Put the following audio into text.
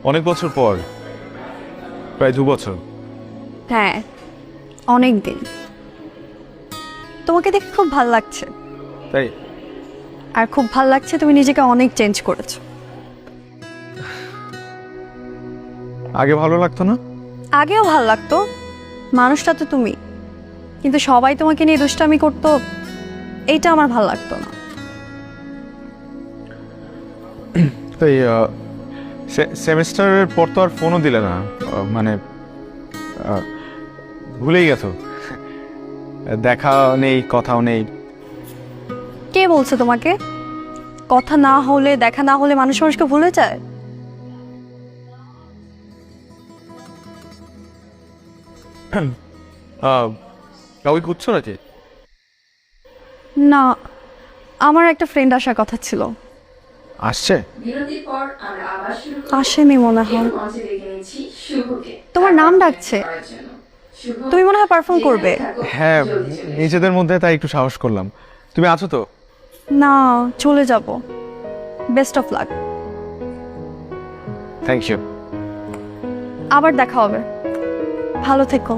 অনেক বছর পর, প্রায় 2 বছর। হ্যাঁ, অনেক দিন। তোমাকে দেখে খুব ভালো লাগছে, তাই? আর খুব ভালো লাগছে তুমি নিজেকে অনেক চেঞ্জ করেছো। আগে ভালো লাগতো না? আগেও ভালো লাগতো, মানুষটা তো তুমি, কিন্তু সবাই তোমাকে নিয়ে দুষ্টামি করতো, এইটা আমার ভালো লাগতো না। তাই সেমিস্টারের পর তো আর ফোনও দিলে না, মানে ভুলেই গেছো? দেখা নেই, কথাও নেই। কে বলছে তোমাকে? কথা না হলে, দেখা না হলে মানুষ মানুষকে ভুলে যায়? কাউকে খুঁজছো নাকি? না, আমার একটা ফ্রেন্ড আসার কথা ছিল। আসছে? বিরতির পর আমরা আবার শুরু করব। আসেনি মনে হয়। এর মঞ্চে ডেকে নিচ্ছি শুভকে। তোমার নাম ডাকছে, করার জন্য। শুভ, তুমি মনে হয় পারফর্ম করবে। যেখানে থাকো, হ্যাঁ, জলদি চলে এসো। নিজেদের মধ্যে তাই একটু সাহস করলাম। তুমি আছো তো? না, চলে যাব। Best of luck. Thank you. আবার দেখা হবে, ভালো থেকো।